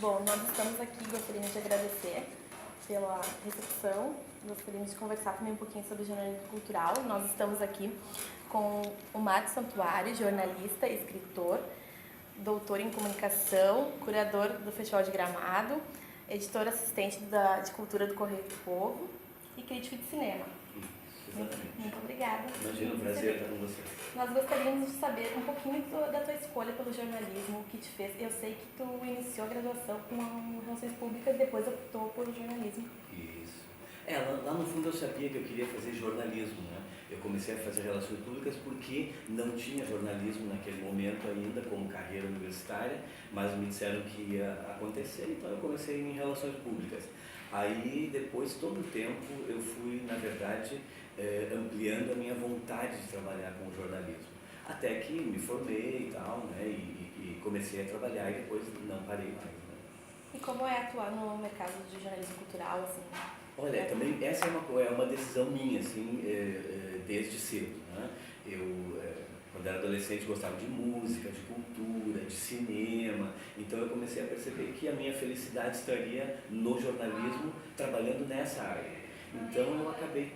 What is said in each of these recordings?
Bom, nós estamos aqui, gostaríamos de agradecer pela recepção, gostaríamos de conversar também um pouquinho sobre jornalismo cultural. Nós estamos aqui com o Marcos Santuário, jornalista, escritor, doutor em comunicação, curador do Festival de Gramado, editor assistente de cultura do Correio do Povo e crítico de cinema. Muito obrigada. Imagina, um prazer estar com você. Nós gostaríamos de saber um pouquinho da tua escolha pelo jornalismo, o que te fez. Eu sei que tu iniciou a graduação com Relações Públicas e depois optou por jornalismo. Isso. Lá no fundo eu sabia que eu queria fazer jornalismo, né? Eu comecei a fazer Relações Públicas porque não tinha jornalismo naquele momento ainda como carreira universitária, mas me disseram que ia acontecer, então eu comecei em Relações Públicas. Aí, depois, todo o tempo, eu fui, na verdade, ampliando a minha vontade de trabalhar com jornalismo. Até que me formei e tal, né, e comecei a trabalhar e depois não parei mais. Né? E como é atuar no mercado de jornalismo cultural, assim? Olha, também essa é uma decisão minha, assim, desde cedo. Né? Quando era adolescente, gostava de música, de cultura, de cinema, então eu comecei a perceber que a minha felicidade estaria no jornalismo, trabalhando nessa área. Então eu acabei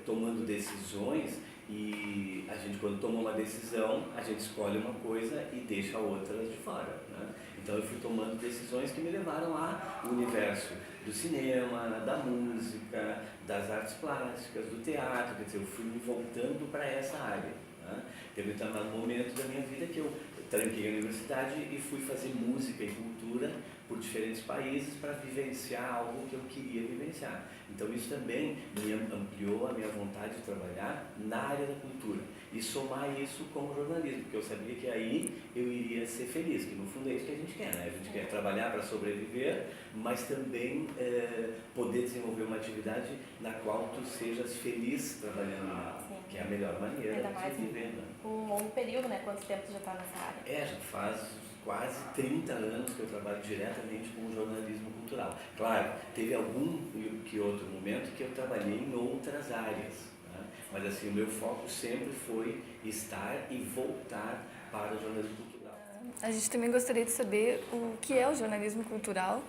tomando decisões e a gente, quando toma uma decisão, a gente escolhe uma coisa e deixa outras de fora. Né? Então eu fui tomando decisões que me levaram ao universo do cinema, da música, das artes plásticas, do teatro, quer dizer, eu fui me voltando para essa área. Né? Teve um momento da minha vida que eu tranquei a universidade e fui fazer música e cultura por diferentes países para vivenciar algo que eu queria vivenciar. Então isso também me ampliou a minha vontade de trabalhar na área da cultura e somar isso com o jornalismo, porque eu sabia que aí eu iria ser feliz, que no fundo é isso que a gente quer, né? A gente quer trabalhar para sobreviver, mas também poder desenvolver uma atividade na qual tu sejas feliz trabalhando nela, que é a melhor maneira de viver. Né? Um longo período, né? Quanto tempo tu já está nessa área? Já faz quase 30 anos que eu trabalho diretamente com o jornalismo cultural. Claro, teve algum que outro momento que eu trabalhei em outras áreas, né? Mas assim, o meu foco sempre foi estar e voltar para o jornalismo cultural. A gente também gostaria de saber o que é o jornalismo cultural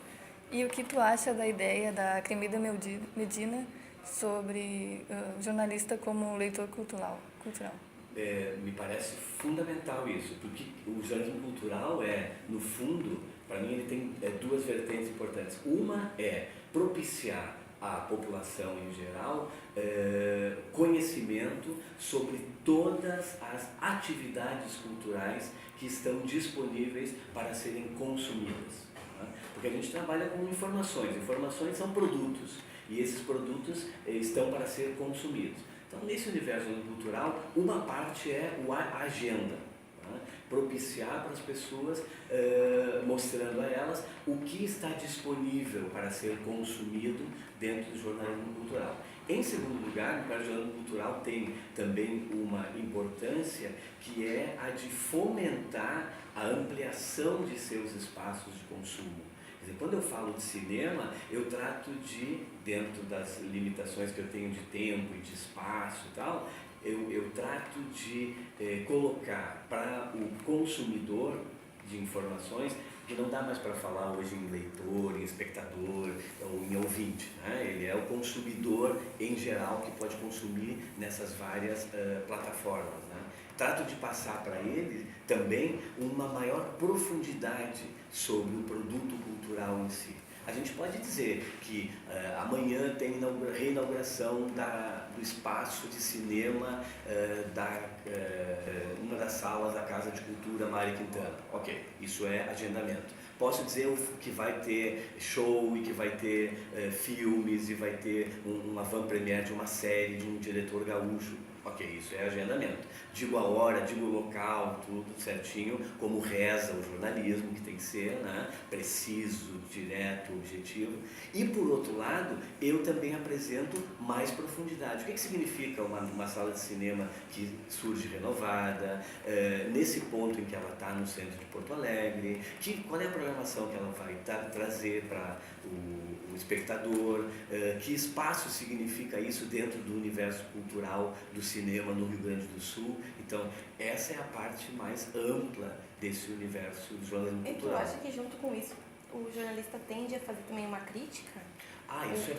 e o que tu acha da ideia da Cremida Medina sobre o jornalista como leitor cultural. Me parece fundamental isso, porque o jornalismo cultural no fundo, para mim ele tem duas vertentes importantes. Uma é propiciar à população em geral conhecimento sobre todas as atividades culturais que estão disponíveis para serem consumidas. Né? Porque a gente trabalha com informações são produtos, e esses produtos estão para ser consumidos. Então, nesse universo cultural, uma parte é a agenda, né? Propiciar para as pessoas, mostrando a elas o que está disponível para ser consumido dentro do jornalismo cultural. Em segundo lugar, o jornalismo cultural tem também uma importância que é a de fomentar a ampliação de seus espaços de consumo. Quando eu falo de cinema, eu trato de, dentro das limitações que eu tenho de tempo e de espaço e tal, eu trato de colocar para o consumidor de informações, que não dá mais para falar hoje em leitor, em espectador ou em ouvinte, né? Ele é o consumidor em geral que pode consumir nessas várias plataformas. Né? Trato de passar para ele também uma maior profundidade sobre o produto cultural em si. A gente pode dizer que amanhã tem reinauguração do espaço de cinema uma das salas da Casa de Cultura Mário Quintana. Ok, isso é agendamento. Posso dizer que vai ter show e que vai ter filmes e vai ter uma avant-première de uma série de um diretor gaúcho. Ok, isso é agendamento. Digo a hora, digo o local, tudo certinho, como reza o jornalismo, que tem que ser, né, preciso, direto, objetivo. E, por outro lado, eu também apresento mais profundidade. O que significa uma sala de cinema que surge renovada, nesse ponto em que ela está no centro de Porto Alegre, qual é a programação que ela vai trazer para o espectador, que espaço significa isso dentro do universo cultural do cinema no Rio Grande do Sul. Então, essa é a parte mais ampla desse universo do jornalismo cultural. E tu acha que junto com isso, o jornalista tende a fazer também uma crítica? Isso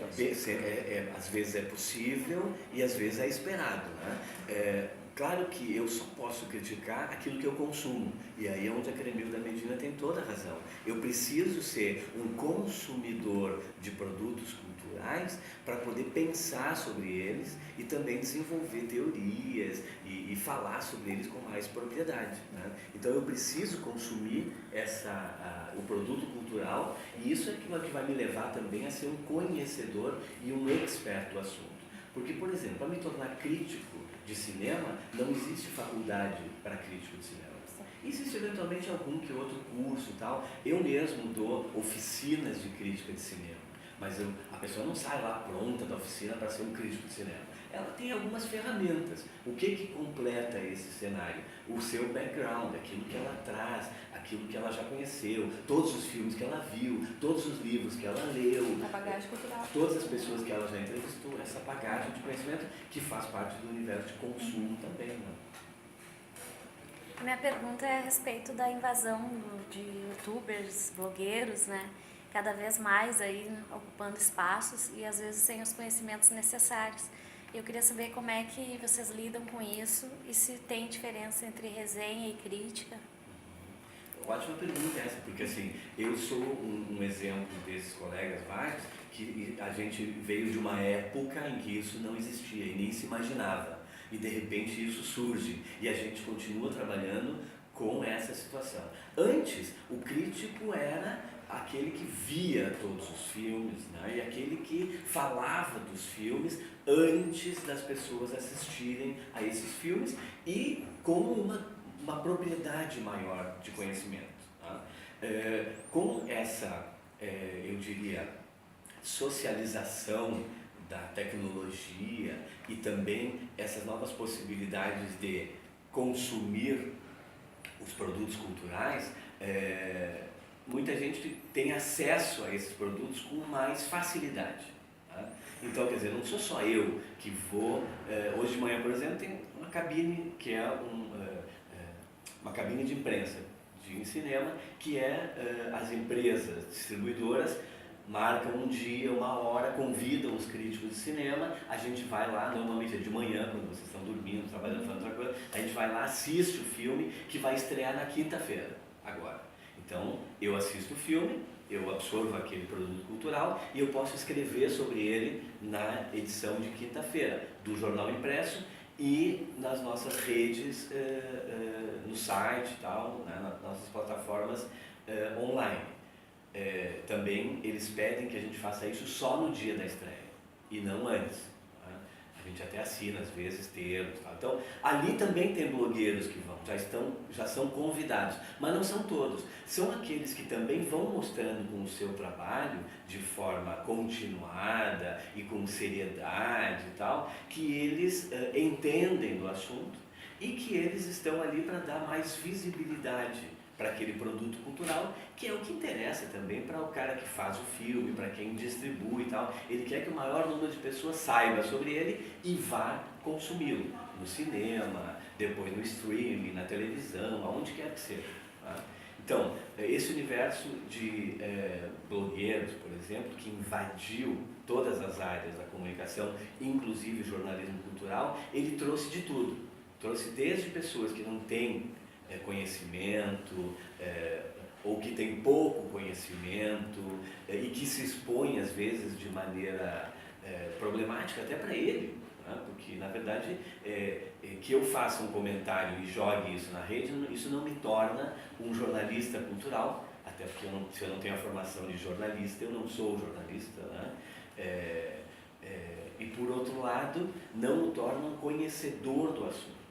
às vezes é possível e às vezes é esperado, né? Claro que eu só posso criticar aquilo que eu consumo, e aí é onde a Cremilda Medina tem toda a razão. Eu preciso ser um consumidor de produtos culturais para poder pensar sobre eles e também desenvolver teorias e falar sobre eles com mais propriedade, né? Então eu preciso consumir o produto cultural, e isso é que vai me levar também a ser um conhecedor e um expert do assunto. Porque, por exemplo, para me tornar crítico de cinema, não existe faculdade para crítico de cinema. Existe eventualmente algum que outro curso e tal. Eu mesmo dou oficinas de crítica de cinema, mas a pessoa não sai lá pronta da oficina para ser um crítico de cinema. Ela tem algumas ferramentas. O que completa esse cenário? O seu background, aquilo que ela traz, aquilo que ela já conheceu, todos os filmes que ela viu, todos os livros que ela leu, A bagagem cultural. todas as pessoas que ela já entrevistou, essa bagagem de conhecimento que faz parte do universo de consumo também, né? A minha pergunta é a respeito da invasão de youtubers, blogueiros, né? Cada vez mais aí ocupando espaços e às vezes sem os conhecimentos necessários. Eu queria saber como é que vocês lidam com isso e se tem diferença entre resenha e crítica. Ótima pergunta essa, porque assim, eu sou um exemplo desses colegas vários, que a gente veio de uma época em que isso não existia e nem se imaginava. E de repente isso surge e a gente continua trabalhando com essa situação. Antes, o crítico era aquele que via todos os filmes, né? E aquele que falava dos filmes antes das pessoas assistirem a esses filmes e como uma propriedade maior de conhecimento. Tá? Com essa, eu diria, socialização da tecnologia e também essas novas possibilidades de consumir os produtos culturais, muita gente tem acesso a esses produtos com mais facilidade. Tá? Então, quer dizer, não sou só eu que vou... hoje de manhã, por exemplo, tem uma cabine que é uma cabine de imprensa de cinema, que as empresas distribuidoras marcam um dia, uma hora, convidam os críticos de cinema, a gente vai lá, normalmente é de manhã, quando vocês estão dormindo, trabalhando, fazendo outra coisa, a gente vai lá, assiste o filme que vai estrear na quinta-feira, agora. Então, eu assisto o filme, eu absorvo aquele produto cultural e eu posso escrever sobre ele na edição de quinta-feira do jornal impresso e nas nossas redes, no site e tal, né, nas nossas plataformas online. Também eles pedem que a gente faça isso só no dia da estreia e não antes. Tá? A gente até assina às vezes termos. Tá? Então, ali também tem blogueiros que vão, já são convidados, mas não são todos. São aqueles que também vão mostrando com o seu trabalho de forma continuada e com seriedade e tal, que eles entendem do assunto e que eles estão ali para dar mais visibilidade para aquele produto cultural, que é o que interessa também para o cara que faz o filme, para quem distribui e tal. Ele quer que o maior número de pessoas saiba sobre ele e vá consumi-lo no cinema, depois no streaming, na televisão, aonde quer que seja. Tá? Então, esse universo de blogueiros, por exemplo, que invadiu todas as áreas da comunicação, inclusive o jornalismo cultural, ele trouxe de tudo. Trouxe desde pessoas que não têm conhecimento, ou que tem pouco conhecimento e que se expõe às vezes de maneira problemática até para ele, né? Porque na verdade que eu faça um comentário e jogue isso na rede, isso não me torna um jornalista cultural, até porque se eu não tenho a formação de jornalista, eu não sou jornalista, né? E por outro lado, não o torna um conhecedor do assunto.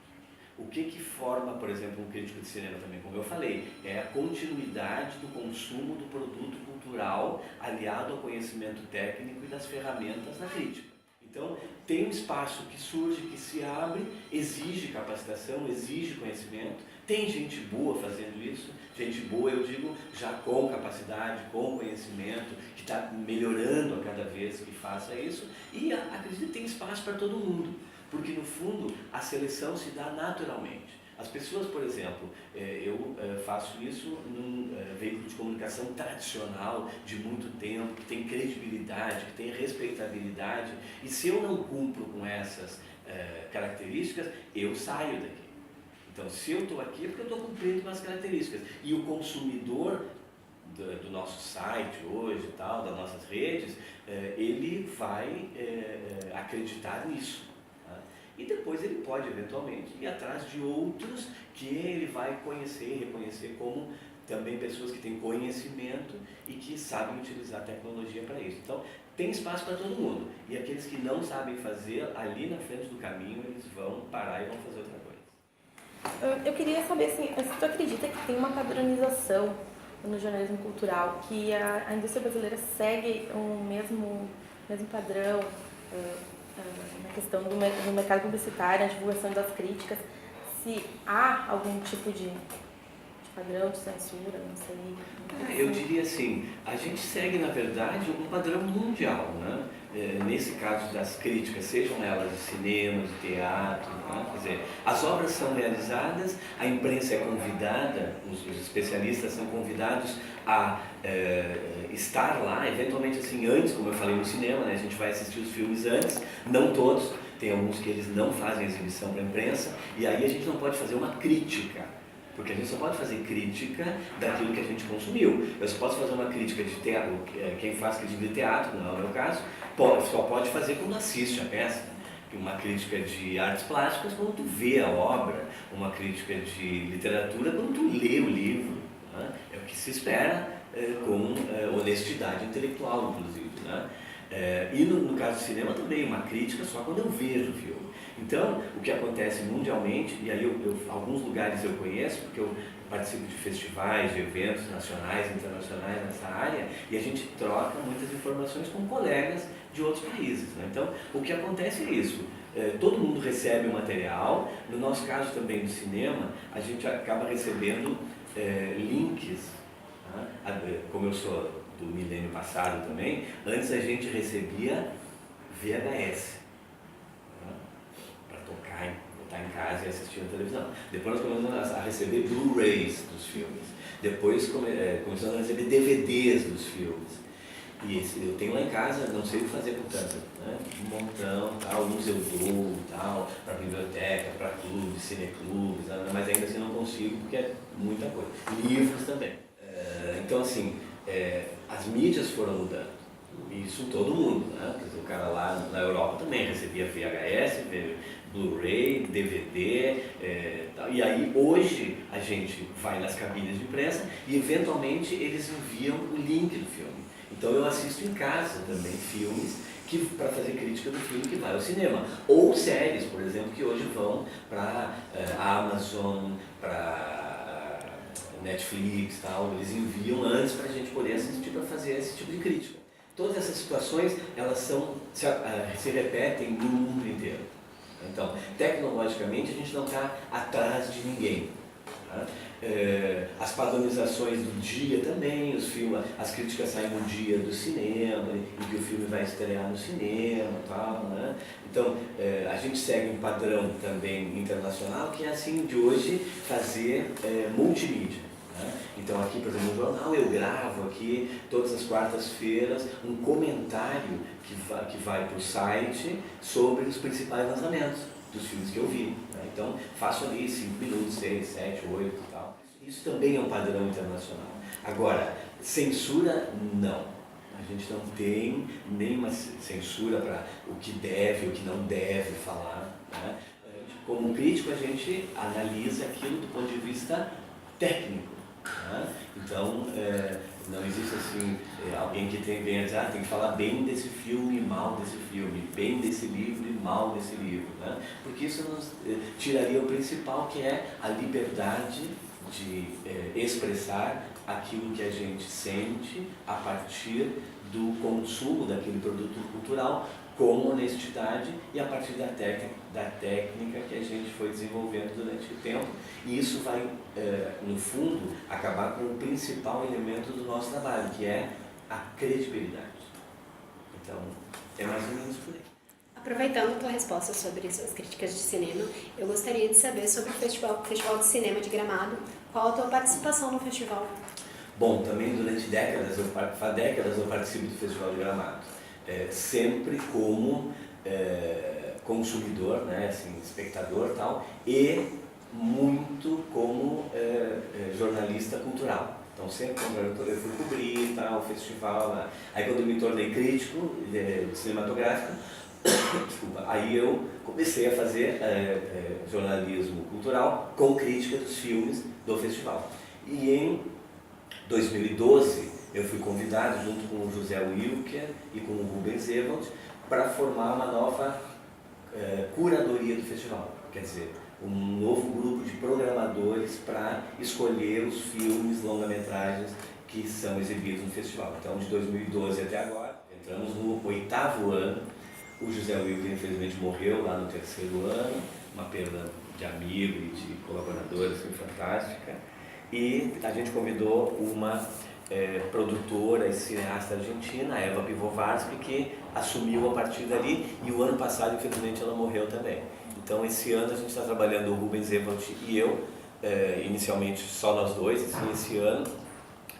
O que forma, por exemplo, um crítico de cinema também, como eu falei, é a continuidade do consumo do produto cultural aliado ao conhecimento técnico e das ferramentas da crítica. Então, tem um espaço que surge, que se abre, exige capacitação, exige conhecimento, tem gente boa fazendo isso, gente boa, eu digo, já com capacidade, com conhecimento, que está melhorando a cada vez que faça isso, e acredito que tem espaço para todo mundo. Porque, no fundo, a seleção se dá naturalmente. As pessoas, por exemplo, eu faço isso num veículo de comunicação tradicional, de muito tempo, que tem credibilidade, que tem respeitabilidade, e se eu não cumpro com essas características, eu saio daqui. Então, se eu estou aqui é porque eu estou cumprindo com as características. E o consumidor do nosso site hoje, das nossas redes, ele vai acreditar nisso. Tá? E depois ele pode, eventualmente, ir atrás de outros que ele vai conhecer e reconhecer como também pessoas que têm conhecimento e que sabem utilizar a tecnologia para isso. Então, tem espaço para todo mundo. E aqueles que não sabem fazer, ali na frente do caminho, eles vão parar e vão fazer outra coisa. Eu queria saber assim, se tu acredita que tem uma padronização no jornalismo cultural, que a indústria brasileira segue o mesmo padrão na questão do mercado publicitário, a divulgação das críticas, se há algum tipo de padrão de censura, não sei. Eu diria assim, a gente segue, na verdade, um padrão mundial, né? Nesse caso das críticas, sejam elas de cinema, de teatro, né? Quer dizer, as obras são realizadas, a imprensa é convidada, os especialistas são convidados a estar lá, eventualmente assim, antes, como eu falei no cinema, né? A gente vai assistir os filmes antes, não todos, tem alguns que eles não fazem exibição para a imprensa, e aí a gente não pode fazer uma crítica. Porque a gente só pode fazer crítica daquilo que a gente consumiu. Eu só posso fazer uma crítica de teatro, quem faz crítica de teatro, não é o meu caso, só pode fazer quando assiste a peça. Uma crítica de artes plásticas quando tu vê a obra, uma crítica de literatura quando tu lê o livro. Né? É o que se espera com honestidade intelectual, inclusive. Né? E no caso do cinema também, uma crítica só quando eu vejo o filme. Então, o que acontece mundialmente, e aí alguns lugares eu conheço, porque eu participo de festivais, de eventos nacionais e internacionais nessa área, e a gente troca muitas informações com colegas de outros países. Né? Então, o que acontece é isso, todo mundo recebe o material, no nosso caso também do cinema, a gente acaba recebendo links, né? Como eu sou do milênio passado também, antes a gente recebia VHS. Botar em casa e assistir na televisão. Depois nós começamos a receber Blu-rays dos filmes. Depois começamos a receber DVDs dos filmes. E eu tenho lá em casa, não sei o que fazer com tanto, né? Um montão, tal, uns eu dou, tal, para biblioteca, para clubes, cineclubes, mas ainda assim não consigo porque é muita coisa. Livros também. Então assim, as mídias foram mudando. Isso todo mundo, né? Quer dizer, o cara lá na Europa também recebia VHS, Blu-ray, DVD, e aí hoje a gente vai nas cabines de imprensa e eventualmente eles enviam o link do filme. Então eu assisto em casa também filmes para fazer crítica do filme que vai ao cinema. Ou séries, por exemplo, que hoje vão para a Amazon, para Netflix, tal. Eles enviam antes para a gente poder assistir para fazer esse tipo de crítica. Todas essas situações, elas se repetem no mundo inteiro. Então, tecnologicamente, a gente não está atrás de ninguém. Tá? As padronizações do dia também, as críticas saem no dia do cinema, em que o filme vai estrear no cinema e tal, né? Então, a gente segue um padrão também internacional, que é assim, de hoje, fazer multimídia. Então aqui, por exemplo, no jornal eu gravo aqui todas as quartas-feiras um comentário que vai para o site sobre os principais lançamentos dos filmes que eu vi. Né? Então faço ali 5 minutos, 6, 7, 8 e tal. Isso também é um padrão internacional. Agora, censura não. A gente não tem nenhuma censura para o que deve, o que não deve falar. Né? Como crítico, a gente analisa aquilo do ponto de vista técnico. Então, não existe assim, alguém que venha dizer, tem que falar bem desse filme e mal desse filme, bem desse livro e mal desse livro, né? Porque isso nos tiraria o principal, que é a liberdade de expressar aquilo que a gente sente a partir do consumo daquele produto cultural, com honestidade e a partir da técnica que a gente foi desenvolvendo durante o tempo. E isso vai, no fundo, acabar com o principal elemento do nosso trabalho, que é a credibilidade. Então, é mais ou menos por aí. A Aproveitando a tua resposta sobre as críticas de cinema, eu gostaria de saber sobre o Festival de Cinema de Gramado. Qual a tua participação no festival? Bom, também durante décadas eu participo do Festival de Gramado, sempre como consumidor, né, assim, espectador e tal, e muito como jornalista cultural. Então sempre quando eu fui cobrir tal, o festival, né? Aí quando eu me tornei crítico cinematográfico, desculpa, aí eu comecei a fazer jornalismo cultural com crítica dos filmes do festival. E em 2012 eu fui convidado junto com o José Wilker e com o Rubens Ewald para formar uma nova curadoria do festival, quer dizer, um novo grupo de programadores para escolher os filmes, longa-metragens que são exibidos no festival. Então, de 2012 até agora, entramos no 8º ano. O José Wilker, infelizmente, morreu lá no 3º ano, uma perda de amigo e de colaborador, assim, fantástica. E a gente convidou uma produtora e cineasta argentina, a Eva Pivovarsky, que assumiu a partir dali, e o ano passado, infelizmente, ela morreu também. Então, esse ano a gente está trabalhando, o Rubens Ewald e eu, inicialmente só nós dois, assim, esse ano,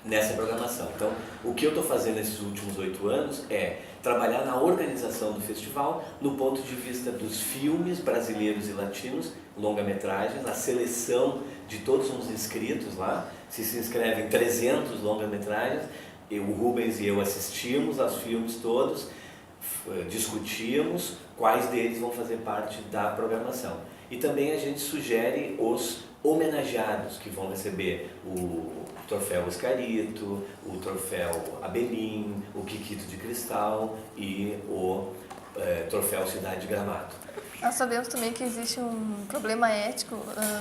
nessa programação. Então, o que eu estou fazendo nesses últimos 8 anos é trabalhar na organização do festival no ponto de vista dos filmes brasileiros e latinos, longa-metragens, a seleção de todos os inscritos lá. Se inscrevem 300 longa-metragens, o Rubens e eu assistimos aos filmes todos, discutimos quais deles vão fazer parte da programação. E também a gente sugere os homenageados que vão receber o troféu Oscarito, o troféu Abelim, o Kikito de Cristal e o troféu Cidade de Gramado. Nós sabemos também que existe um problema ético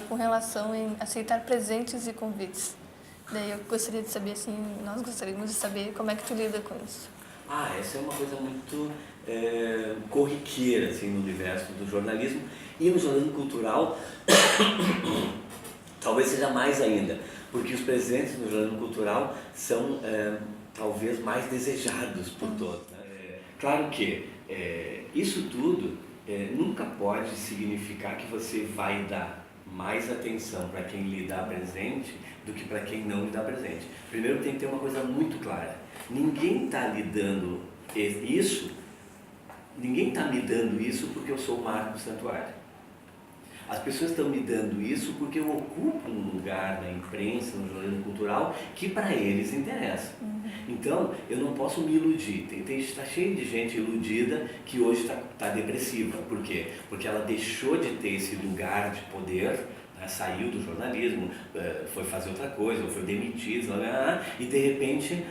com relação em aceitar presentes e convites. Daí eu gostaria de saber, assim, nós gostaríamos de saber como é que tu lida com isso. Essa é uma coisa muito corriqueira assim, no universo do jornalismo, e no jornalismo cultural talvez seja mais ainda, porque os presentes no jornalismo cultural são talvez mais desejados por todos, né? Claro que isso tudo nunca pode significar que você vai dar mais atenção para quem lhe dá presente do que para quem não lhe dá presente. Primeiro tem que ter uma coisa muito clara: ninguém está lhe dando isso, ninguém está me dando isso porque eu sou o Marco Santuário. As pessoas estão me dando isso porque eu ocupo um lugar na imprensa, no jornalismo cultural, que para eles interessa. Então, eu não posso me iludir. Está cheio de gente iludida que hoje está depressiva. Por quê? Porque ela deixou de ter esse lugar de poder, né? Saiu do jornalismo, foi fazer outra coisa, ou foi demitido, e de repente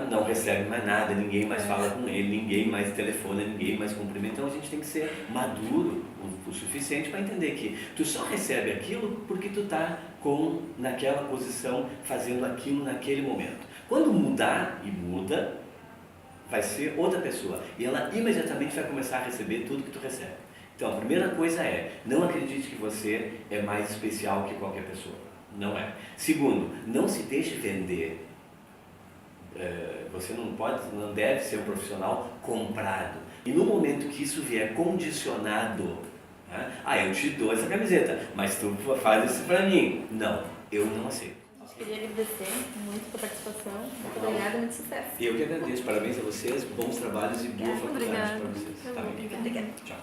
não recebe mais nada, ninguém mais fala com ele, ninguém mais telefona, ninguém mais cumprimenta. Então a gente tem que ser maduro o suficiente para entender que tu só recebe aquilo porque tu está naquela posição, fazendo aquilo naquele momento. Quando mudar, e muda, vai ser outra pessoa, e ela imediatamente vai começar a receber tudo que tu recebe. Então a primeira coisa é, não acredite que você é mais especial que qualquer pessoa. Não é. Segundo, não se deixe vender. Você não deve ser um profissional comprado. E no momento que isso vier condicionado, né? Eu te dou essa camiseta, mas tu faz isso para mim. Não, eu não aceito. A gente queria agradecer muito pela participação. Muito obrigada e muito sucesso. Eu que agradeço. Parabéns a vocês, bons trabalhos e boa faculdade para vocês. Tá bem? Obrigada. Tchau.